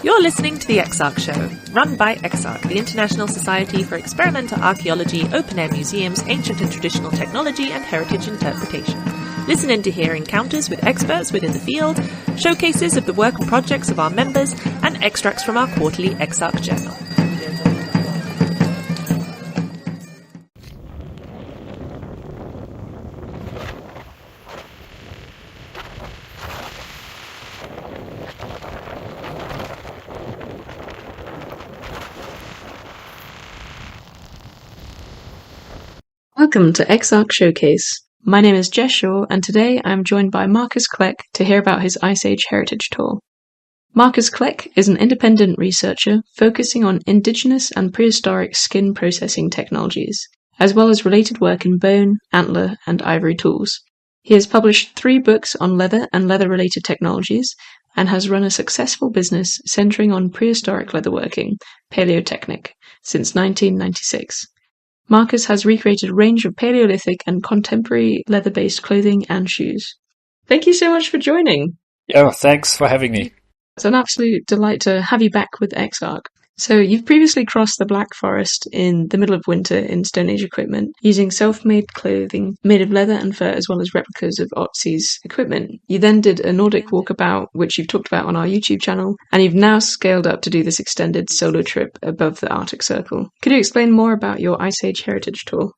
You're listening to the EXARC Show, run by EXARC, the International Society for Experimental Archaeology, Open-Air Museums, Ancient and Traditional Technology and Heritage Interpretation. Listen in to hear encounters with experts within the field, showcases of the work and projects of our members, and extracts from our quarterly EXARC journal. Welcome to EXARC Showcase. My name is Jess Shaw, and today I'm joined by Markus to hear about his Ice Age Heritage Tour. Markus is an independent researcher focusing on indigenous and prehistoric skin processing technologies, as well as related work in bone, antler, and ivory tools. He has published 3 books on leather and leather-related technologies, and has run a successful business centering on prehistoric leatherworking, Paläotechnik, since 1996. Markus has recreated a range of Paleolithic and contemporary leather-based clothing and shoes. Thank you so much for joining. Yeah, thanks for having me. It's an absolute delight to have you back with EXARC. So you've previously crossed the Black Forest in the middle of winter in Stone Age equipment, using self-made clothing made of leather and fur as well as replicas of Otzi's equipment. You then did a Nordic walkabout, which you've talked about on our YouTube channel, and you've now scaled up to do this extended solo trip above the Arctic Circle. Could you explain more about your Ice Age Heritage Tour?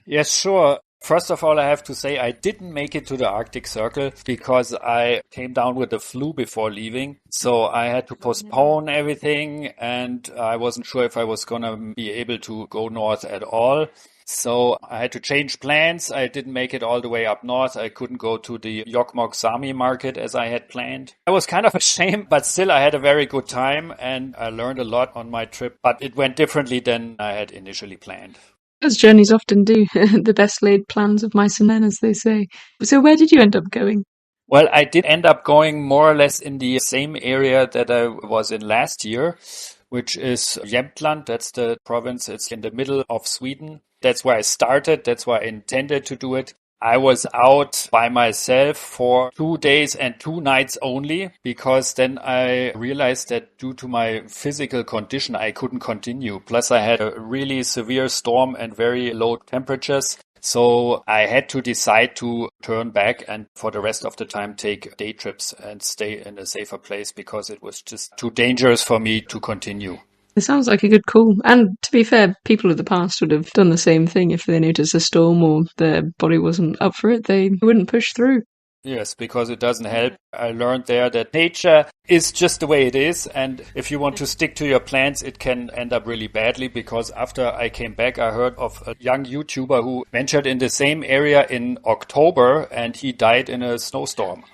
Yes, sure. First of all, I have to say I didn't make it to the Arctic Circle because I came down with the flu before leaving. So I had to postpone everything and I wasn't sure if I was going to be able to go north at all. So I had to change plans. I didn't make it all the way up north. I couldn't go to the Jokkmokk Sami market as I had planned. I was kind of ashamed, but still I had a very good time and I learned a lot on my trip. But it went differently than I had initially planned. As journeys often do, the best laid plans of mice and men, as they say. So where did you end up going? Well, I did end up going more or less in the same area that I was in last year, which is Jämtland. That's the province. It's in the middle of Sweden. That's where I started. That's where I intended to do it. I was out by myself for 2 days and 2 nights only, because then I realized that due to my physical condition, I couldn't continue. Plus, I had a really severe storm and very low temperatures. So I had to decide to turn back and for the rest of the time take day trips and stay in a safer place because it was just too dangerous for me to continue. It sounds like a good call. And to be fair, people of the past would have done the same thing if they noticed a storm or their body wasn't up for it. They wouldn't push through. Yes, because it doesn't help. I learned there that nature is just the way it is. And if you want to stick to your plans, it can end up really badly. Because after I came back, I heard of a young YouTuber who ventured in the same area in October and he died in a snowstorm.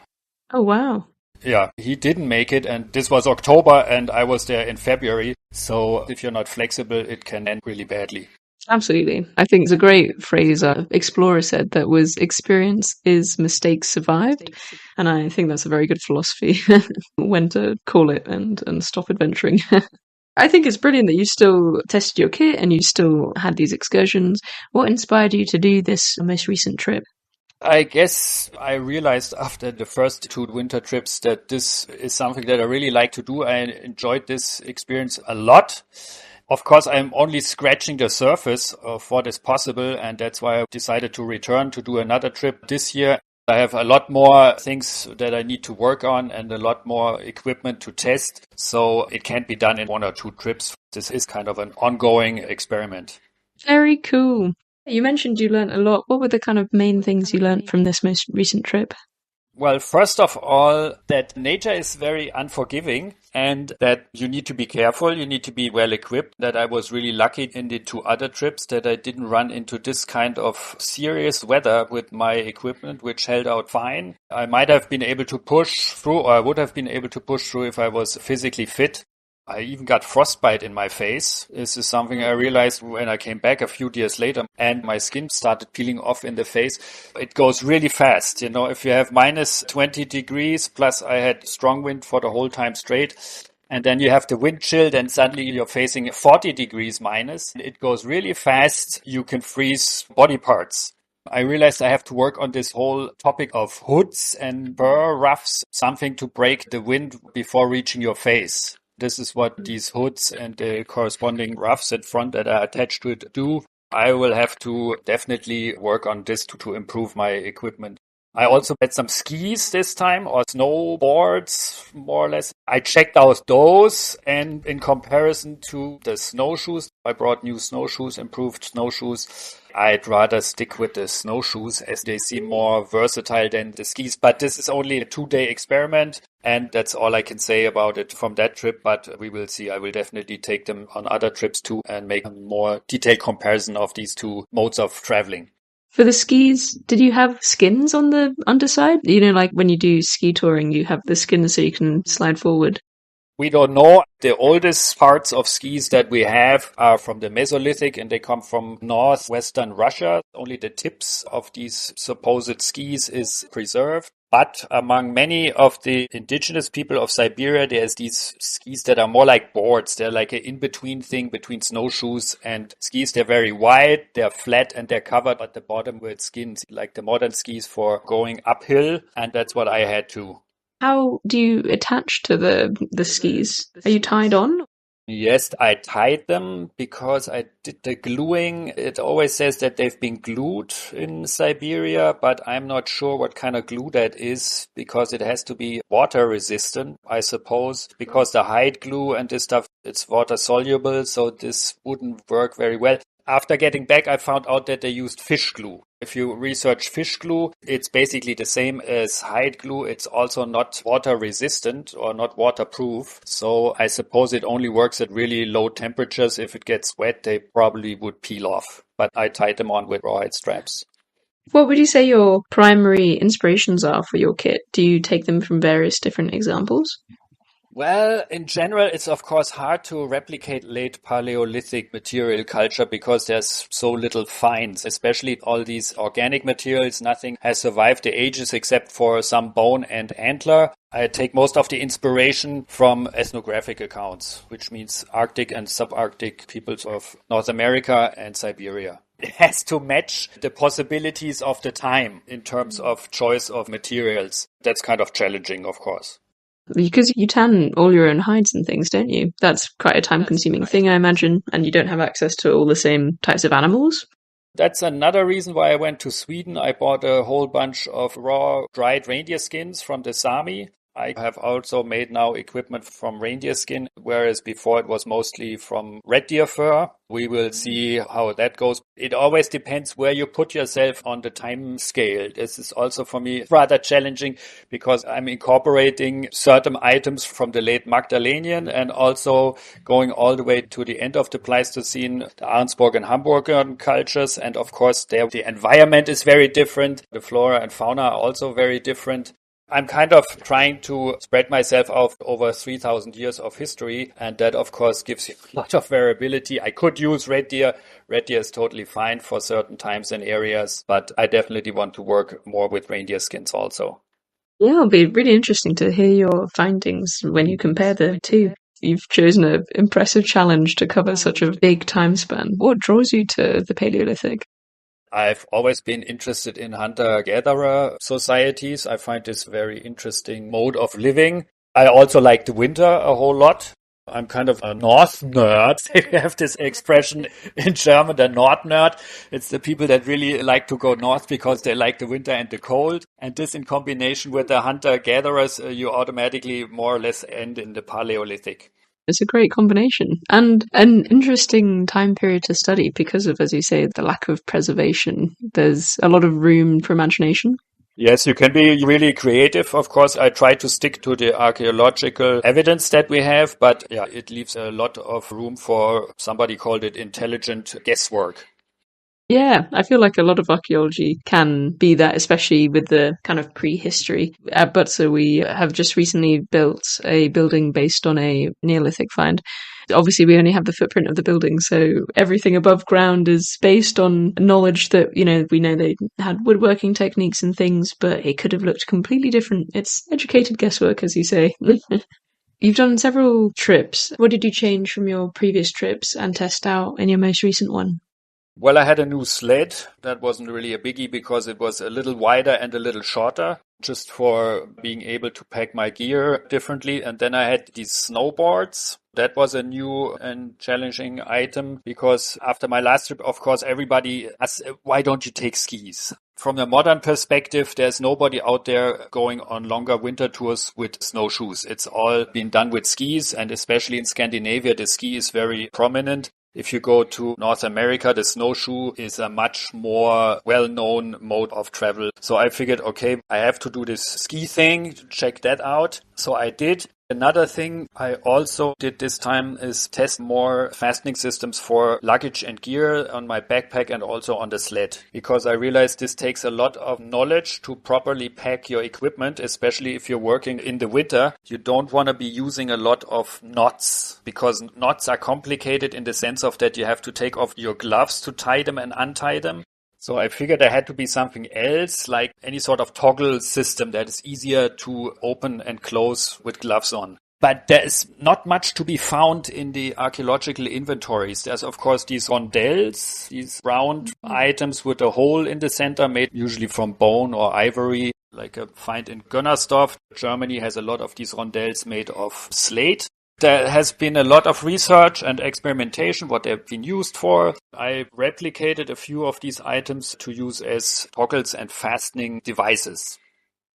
Oh, wow. Yeah, he didn't make it, and this was October, and I was there in February. So if you're not flexible, it can end really badly. Absolutely. I think it's a great phrase an explorer said that was experience is mistakes survived. And I think that's a very good philosophy when to call it and stop adventuring. I think it's brilliant that you still tested your kit and you still had these excursions. What inspired you to do this most recent trip? I guess I realized after the first 2 winter trips that this is something that I really like to do. I enjoyed this experience a lot. Of course, I'm only scratching the surface of what is possible, and that's why I decided to return to do another trip this year. I have a lot more things that I need to work on and a lot more equipment to test, so it can't be done in 1 or 2 trips. This is kind of an ongoing experiment. Very cool. You mentioned you learned a lot. What were the kind of main things you learned from this most recent trip? Well, first of all, that nature is very unforgiving and that you need to be careful. You need to be well equipped. That I was really lucky in the 2 other trips that I didn't run into this kind of serious weather with my equipment, which held out fine. I might have been able to push through, or I would have been able to push through if I was physically fit. I even got frostbite in my face. This is something I realized when I came back a few days later and my skin started peeling off in the face. It goes really fast. You know, if you have minus 20 degrees, plus I had strong wind for the whole time straight, and then you have the wind chill, then suddenly you're facing 40 degrees minus. It goes really fast. You can freeze body parts. I realized I have to work on this whole topic of hoods and fur ruffs, something to break the wind before reaching your face. This is what these hoods and the corresponding roughs at front that are attached to it do. I will have to definitely work on this to improve my equipment. I also had some skis this time, or snowboards, more or less. I checked out those, and in comparison to the snowshoes, I brought new snowshoes, improved snowshoes. I'd rather stick with the snowshoes as they seem more versatile than the skis. But this is only a 2-day experiment, and that's all I can say about it from that trip. But we will see. I will definitely take them on other trips too and make a more detailed comparison of these two modes of traveling. For the skis, did you have skins on the underside? You know, like when you do ski touring, you have the skins so you can slide forward. We don't know. The oldest parts of skis that we have are from the Mesolithic, and they come from northwestern Russia. Only the tips of these supposed skis is preserved. But among many of the indigenous people of Siberia, there's these skis that are more like boards. They're like an in-between thing between snowshoes and skis. They're very wide, they're flat, and they're covered at the bottom with skins, like the modern skis for going uphill. And that's what I had too. How do you attach to the skis? Are you tied on? Yes, I tied them because I did the gluing. It always says that they've been glued in Siberia, but I'm not sure what kind of glue that is because it has to be water resistant, I suppose, because the hide glue and this stuff, it's water soluble, so this wouldn't work very well. After getting back, I found out that they used fish glue. If you research fish glue, it's basically the same as hide glue. It's also not water resistant or not waterproof. So I suppose it only works at really low temperatures. If it gets wet, they probably would peel off. But I tied them on with rawhide straps. What would you say your primary inspirations are for your kit? Do you take them from various different examples? Well, in general, it's of course hard to replicate late Paleolithic material culture because there's so little finds, especially all these organic materials. Nothing has survived the ages except for some bone and antler. I take most of the inspiration from ethnographic accounts, which means Arctic and subarctic peoples of North America and Siberia. It has to match the possibilities of the time in terms of choice of materials. That's kind of challenging, of course. Because you tan all your own hides and things, don't you? That's quite a time-consuming thing, I imagine, and you don't have access to all the same types of animals. That's another reason why I went to Sweden. I bought a whole bunch of raw dried reindeer skins from the Sami. I have also made now equipment from reindeer skin, whereas before it was mostly from red deer fur. We will see how that goes. It always depends where you put yourself on the time scale. This is also for me rather challenging because I'm incorporating certain items from the late Magdalenian and also going all the way to the end of the Pleistocene, the Arnsburg and Hamburger cultures. And of course, there the environment is very different. The flora and fauna are also very different. I'm kind of trying to spread myself out over 3,000 years of history, and that, of course, gives you a lot of variability. I could use red deer. Red deer is totally fine for certain times and areas, but I definitely want to work more with reindeer skins also. Yeah, it'll be really interesting to hear your findings when you compare the two. You've chosen an impressive challenge to cover such a big time span. What draws you to the Paleolithic? I've always been interested in hunter-gatherer societies. I find this a very interesting mode of living. I also like the winter a whole lot. I'm kind of a North nerd. We have this expression in German, the Nord nerd. It's the people that really like to go north because they like the winter and the cold. And this in combination with the hunter-gatherers, you automatically more or less end in the Paleolithic. It's a great combination and an interesting time period to study because of, as you say, the lack of preservation. There's a lot of room for imagination. Yes, you can be really creative. Of course, I try to stick to the archaeological evidence that we have, but yeah, it leaves a lot of room for, somebody called it, intelligent guesswork. Yeah, I feel like a lot of archaeology can be that, especially with the kind of prehistory. At Butzer, we have just recently built a building based on a Neolithic find. Obviously, we only have the footprint of the building, so everything above ground is based on knowledge that, we know they had woodworking techniques and things, but it could have looked completely different. It's educated guesswork, as you say. You've done several trips. What did you change from your previous trips and test out in your most recent one? Well, I had a new sled. That wasn't really a biggie because it was a little wider and a little shorter, just for being able to pack my gear differently. And then I had these snowboards. That was a new and challenging item because after my last trip, of course, everybody asked, why don't you take skis? From a modern perspective, there's nobody out there going on longer winter tours with snowshoes. It's all been done with skis, and especially in Scandinavia, the ski is very prominent. If you go to North America, the snowshoe is a much more well-known mode of travel. So I figured, okay, I have to do this ski thing, check that out. So I did. Another thing I also did this time is test more fastening systems for luggage and gear on my backpack and also on the sled, because I realized this takes a lot of knowledge to properly pack your equipment, especially if you're working in the winter. You don't want to be using a lot of knots because knots are complicated in the sense of that you have to take off your gloves to tie them and untie them. So I figured there had to be something else, like any sort of toggle system that is easier to open and close with gloves on. But there is not much to be found in the archaeological inventories. There's, of course, these rondelles, these round items with a hole in the center made usually from bone or ivory, like a find in Gönnersdorf. Germany has a lot of these rondelles made of slate. There has been a lot of research and experimentation, what they've been used for. I replicated a few of these items to use as toggles and fastening devices.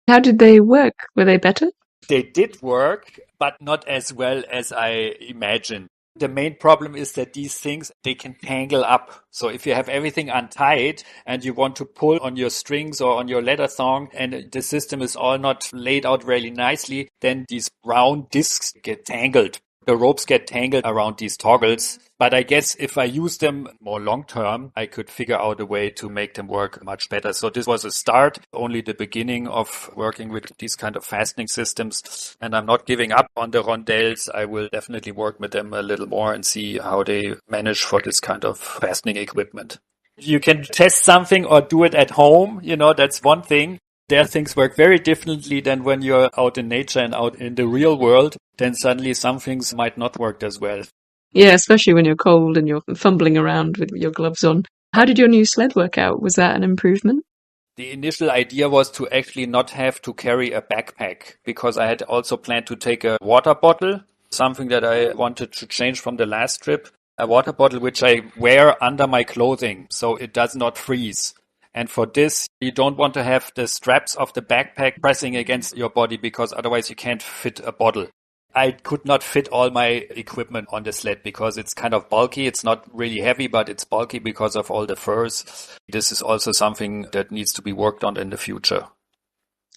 How did they work? Were they better? They did work, but not as well as I imagined. The main problem is that these things, they can tangle up. So if you have everything untied and you want to pull on your strings or on your leather thong and the system is all not laid out really nicely, then these round discs get tangled. The ropes get tangled around these toggles. But I guess if I use them more long term, I could figure out a way to make them work much better. So this was a start, only the beginning of working with these kind of fastening systems. And I'm not giving up on the rondelles. I will definitely work with them a little more and see how they manage for this kind of fastening equipment. You can test something or do it at home. That's one thing. There things work very differently than when you're out in nature and out in the real world. Then suddenly some things might not work as well. Yeah, especially when you're cold and you're fumbling around with your gloves on. How did your new sled work out? Was that an improvement? The initial idea was to actually not have to carry a backpack because I had also planned to take a water bottle, something that I wanted to change from the last trip. A water bottle which I wear under my clothing so it does not freeze. And for this, you don't want to have the straps of the backpack pressing against your body because otherwise you can't fit a bottle. I could not fit all my equipment on the sled because it's kind of bulky. It's not really heavy, but it's bulky because of all the furs. This is also something that needs to be worked on in the future.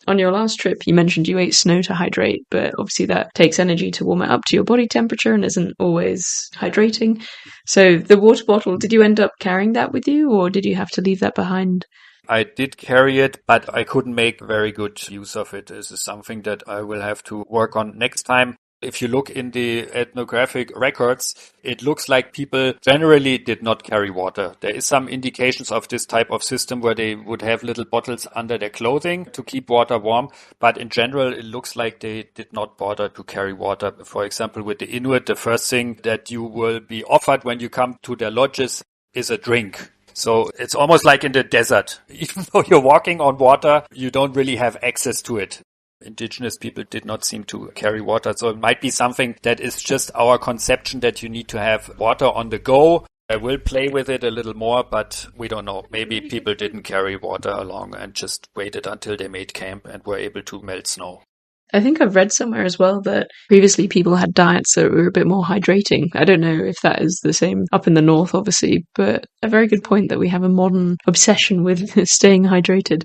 On your last trip, you mentioned you ate snow to hydrate, but obviously that takes energy to warm it up to your body temperature and isn't always hydrating. So the water bottle, did you end up carrying that with you or did you have to leave that behind? I did carry it, but I couldn't make very good use of it. This is something that I will have to work on next time. If you look in the ethnographic records, it looks like people generally did not carry water. There is some indications of this type of system where they would have little bottles under their clothing to keep water warm. But in general, it looks like they did not bother to carry water. For example, with the Inuit, the first thing that you will be offered when you come to their lodges is a drink. So it's almost like in the desert. Even though you're walking on water, you don't really have access to it. Indigenous people did not seem to carry water. So it might be something that is just our conception that you need to have water on the go. I will play with it a little more, but we don't know. Maybe people didn't carry water along and just waited until they made camp and were able to melt snow. I think I've read somewhere as well that previously people had diets that were a bit more hydrating. I don't know if that is the same up in the north, obviously, but a very good point that we have a modern obsession with staying hydrated.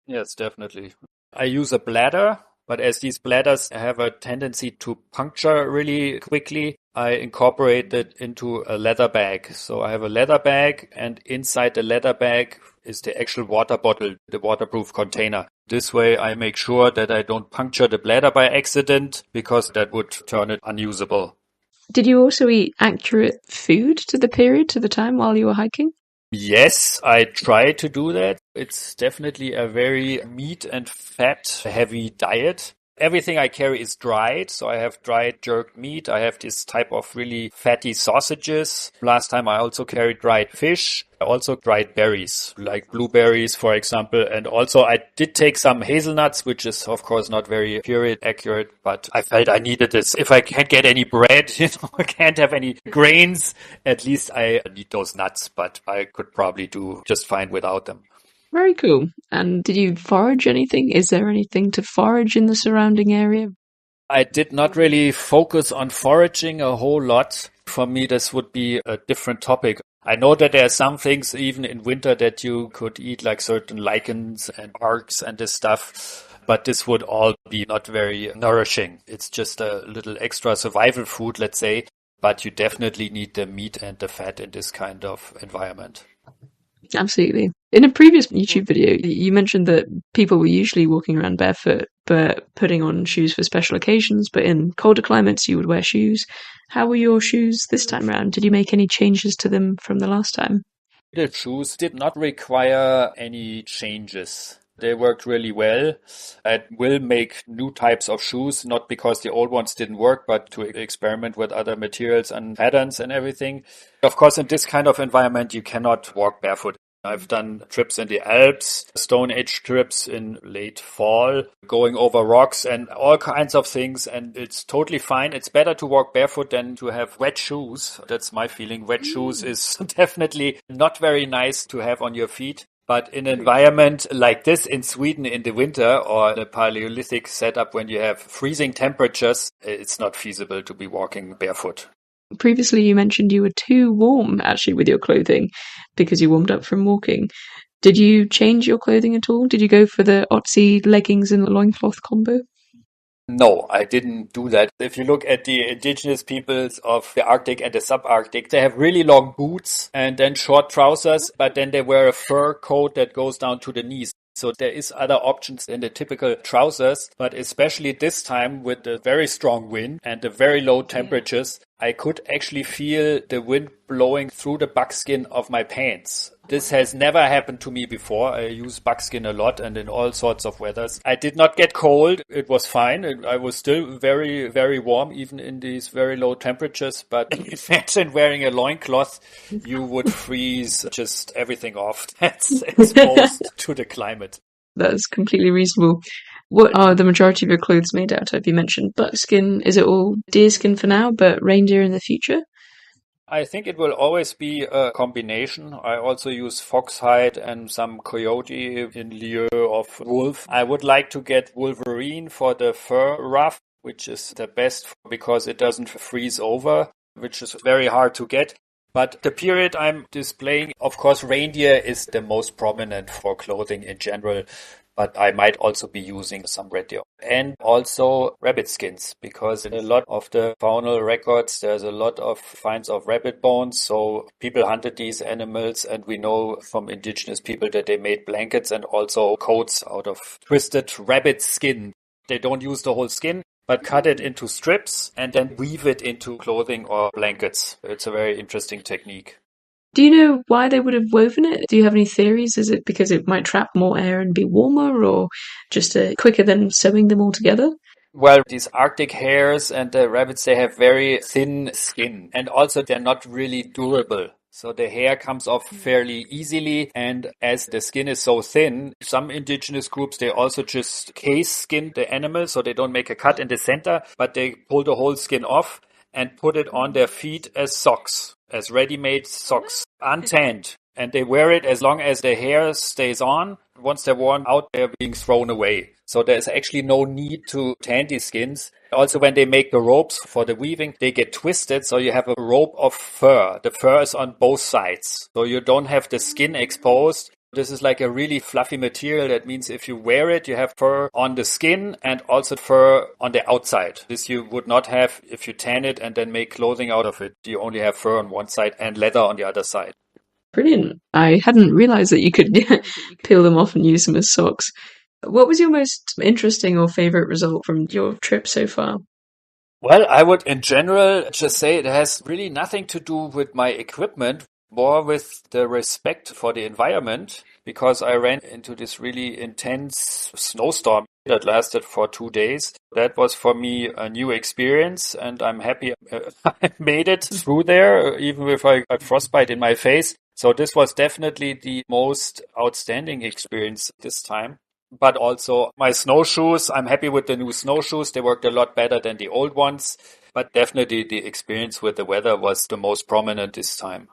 Yes, definitely. I use a bladder, but as these bladders have a tendency to puncture really quickly, I incorporate it into a leather bag. So I have a leather bag, and inside the leather bag is the actual water bottle, the waterproof container. This way I make sure that I don't puncture the bladder by accident because that would turn it unusable. Did you also eat accurate food to the period, to the time while you were hiking? Yes, I try to do that. It's definitely a very meat and fat heavy diet. Everything I carry is dried. So I have dried jerked meat. I have this type of really fatty sausages. Last time I also carried dried fish. Also dried berries, like blueberries, for example. And also I did take some hazelnuts, which is of course not very period accurate, but I felt I needed this. If I can't get any bread, I can't have any grains, at least I need those nuts, but I could probably do just fine without them. Very cool. And did you forage anything? Is there anything to forage in the surrounding area? I did not really focus on foraging a whole lot. For me, this would be a different topic. I know that there are some things even in winter that you could eat, like certain lichens and barks and this stuff, but this would all be not very nourishing. It's just a little extra survival food, let's say, but you definitely need the meat and the fat in this kind of environment. Absolutely. In a previous YouTube video, you mentioned that people were usually walking around barefoot, but putting on shoes for special occasions, but in colder climates, you would wear shoes. How were your shoes this time around? Did you make any changes to them from the last time? The shoes did not require any changes. They worked really well. I will make new types of shoes, not because the old ones didn't work, but to experiment with other materials and patterns and everything. Of course, in this kind of environment, you cannot walk barefoot. I've done trips in the Alps, Stone Age trips in late fall, going over rocks and all kinds of things, and it's totally fine. It's better to walk barefoot than to have wet shoes. That's my feeling. Wet shoes is definitely not very nice to have on your feet. But in an environment like this in Sweden in the winter, or the Paleolithic setup when you have freezing temperatures, it's not feasible to be walking barefoot. Previously, you mentioned you were too warm, actually, with your clothing because you warmed up from walking. Did you change your clothing at all? Did you go for the Otzi leggings and the loincloth combo? No, I didn't do that. If you look at the indigenous peoples of the Arctic and the subarctic, they have really long boots and then short trousers, but then they wear a fur coat that goes down to the knees. So there is other options than the typical trousers, but especially this time with the very strong wind and the very low temperatures, I could actually feel the wind blowing through the buckskin of my pants. This has never happened to me before. I use buckskin a lot and in all sorts of weathers. I did not get cold. It was fine. I was still very, very warm, even in these very low temperatures. But imagine wearing a loincloth, you would freeze just everything off that's exposed to the climate. That's completely reasonable. What are the majority of your clothes made out of? You mentioned buckskin. Is it all deerskin for now, but reindeer in the future? I think it will always be a combination. I also use foxhide and some coyote in lieu of wolf. I would like to get wolverine for the fur ruff, which is the best because it doesn't freeze over, which is very hard to get. But the period I'm displaying, of course, reindeer is the most prominent for clothing in general. But I might also be using some red deer and also rabbit skins, because in a lot of the faunal records, there's a lot of finds of rabbit bones. So people hunted these animals, and we know from indigenous people that they made blankets and also coats out of twisted rabbit skin. They don't use the whole skin, but cut it into strips and then weave it into clothing or blankets. It's a very interesting technique. Do you know why they would have woven it? Do you have any theories? Is it because it might trap more air and be warmer, or just quicker than sewing them all together? Well, these Arctic hares and the rabbits, they have very thin skin, and also they're not really durable. So the hair comes off fairly easily, and as the skin is so thin, some indigenous groups, they also just case skin the animal, so they don't make a cut in the center, but they pull the whole skin off and put it on their feet as socks, as ready-made socks, untanned. And they wear it as long as the hair stays on. Once they're worn out, they're being thrown away. So there's actually no need to tan these skins. Also, when they make the ropes for the weaving, they get twisted. So you have a rope of fur. The fur is on both sides. So you don't have the skin exposed. This is like a really fluffy material. That means if you wear it, you have fur on the skin and also fur on the outside. This you would not have if you tan it and then make clothing out of it. You only have fur on one side and leather on the other side. Brilliant. I hadn't realised that you could peel them off and use them as socks. What was your most interesting or favourite result from your trip so far? Well, I would in general just say it has really nothing to do with my equipment, more with the respect for the environment, because I ran into this really intense snowstorm. that lasted for 2 days. That was for me a new experience, and I'm happy I made it through there, even if I got frostbite in my face. So this was definitely the most outstanding experience this time. But also my snowshoes, I'm happy with the new snowshoes. They worked a lot better than the old ones. But definitely the experience with the weather was the most prominent this time.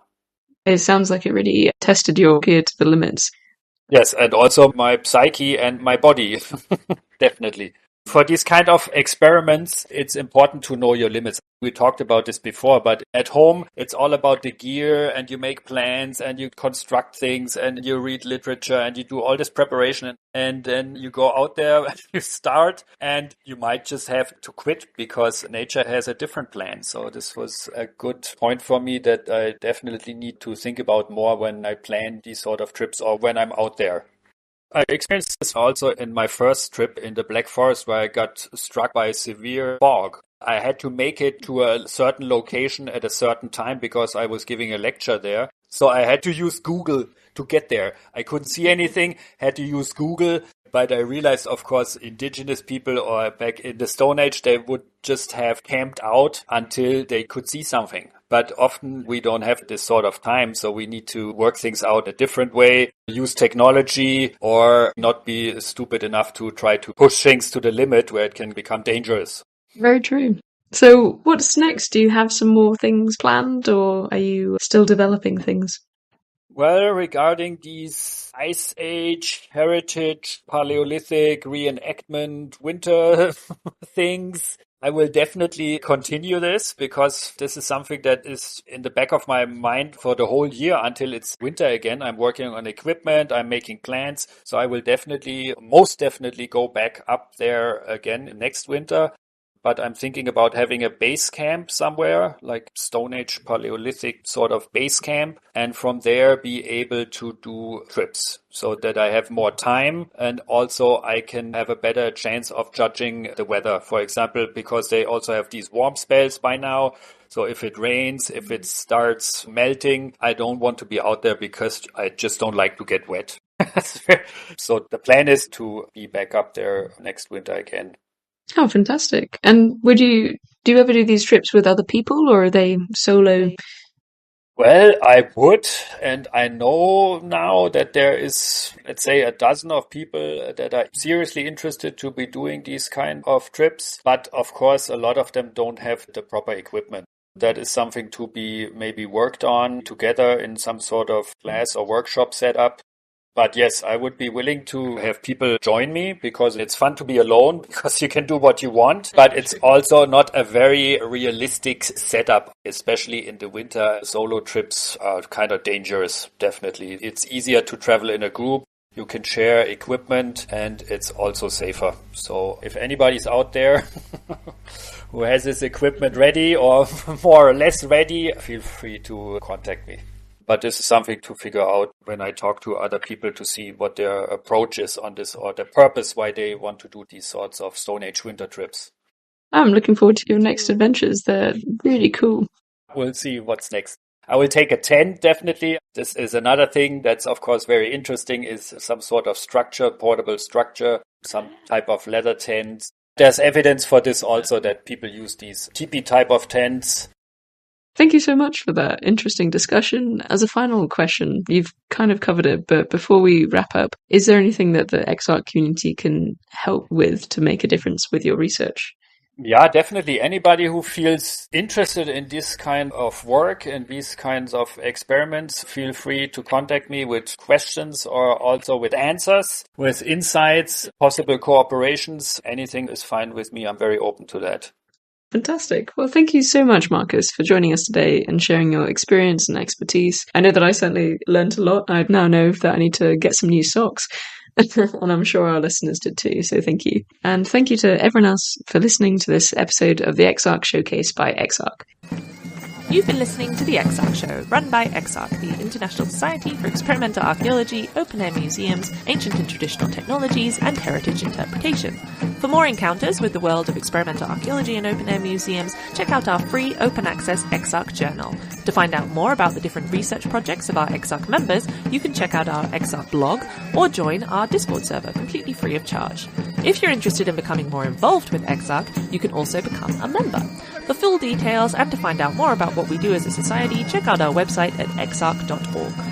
It sounds like it really tested your gear to the limits. Yes, and also my psyche and my body, definitely. For these kind of experiments, it's important to know your limits. We talked about this before, but at home, it's all about the gear, and you make plans and you construct things and you read literature and you do all this preparation, and then you go out there and you start, and you might just have to quit because nature has a different plan. So this was a good point for me that I definitely need to think about more when I plan these sort of trips or when I'm out there. I experienced this also in my first trip in the Black Forest, where I got struck by severe fog. I had to make it to a certain location at a certain time because I was giving a lecture there. So I had to use Google to get there. I couldn't see anything, had to use Google. But I realized, of course, indigenous people or back in the Stone Age, they would just have camped out until they could see something. But often we don't have this sort of time, so we need to work things out a different way, use technology, or not be stupid enough to try to push things to the limit where it can become dangerous. Very true. So what's next? Do you have some more things planned, or are you still developing things? Well, regarding these Ice Age, heritage, Paleolithic, reenactment, winter things, I will definitely continue this because this is something that is in the back of my mind for the whole year until it's winter again. I'm working on equipment, I'm making plans, so I will most definitely go back up there again next winter. But I'm thinking about having a base camp somewhere, like Stone Age, Paleolithic sort of base camp, and from there be able to do trips so that I have more time and also I can have a better chance of judging the weather, for example, because they also have these warm spells by now. So if it rains, if it starts melting, I don't want to be out there because I just don't like to get wet. So the plan is to be back up there next winter again. Oh, fantastic. And do you ever do these trips with other people, or are they solo? Well, I would, and I know now that there is, let's say, a dozen of people that are seriously interested to be doing these kind of trips. But of course, a lot of them don't have the proper equipment. That is something to be maybe worked on together in some sort of class or workshop setup. But yes, I would be willing to have people join me because it's fun to be alone because you can do what you want. But it's also not a very realistic setup, especially in the winter. Solo trips are kind of dangerous, definitely. It's easier to travel in a group. You can share equipment and it's also safer. So if anybody's out there who has this equipment ready or more or less ready, feel free to contact me. But this is something to figure out when I talk to other people to see what their approach is on this or the purpose why they want to do these sorts of Stone Age winter trips. I'm looking forward to your next adventures. They're really cool. We'll see what's next. I will take a tent, definitely. This is another thing that's, of course, very interesting is some sort of structure, portable structure, some type of leather tent. There's evidence for this also that people use these teepee type of tents. Thank you so much for that interesting discussion. As a final question, you've kind of covered it, but before we wrap up, is there anything that the EXARC community can help with to make a difference with your research? Yeah, definitely. Anybody who feels interested in this kind of work and these kinds of experiments, feel free to contact me with questions or also with answers, with insights, possible cooperations. Anything is fine with me. I'm very open to that. Fantastic. Well, thank you so much, Markus, for joining us today and sharing your experience and expertise. I know that I certainly learned a lot. I now know that I need to get some new socks. And I'm sure our listeners did too, so thank you. And thank you to everyone else for listening to this episode of the EXARC Showcase by EXARC. You've been listening to the EXARC Show, run by EXARC, the International Society for Experimental Archaeology, Open-Air Museums, Ancient and Traditional Technologies, and Heritage Interpretation. For more encounters with the world of experimental archaeology and open-air museums, check out our free open-access EXARC journal. To find out more about the different research projects of our EXARC members, you can check out our EXARC blog or join our Discord server completely free of charge. If you're interested in becoming more involved with EXARC, you can also become a member. For full details and to find out more about what we do as a society, check out our website at exarc.org.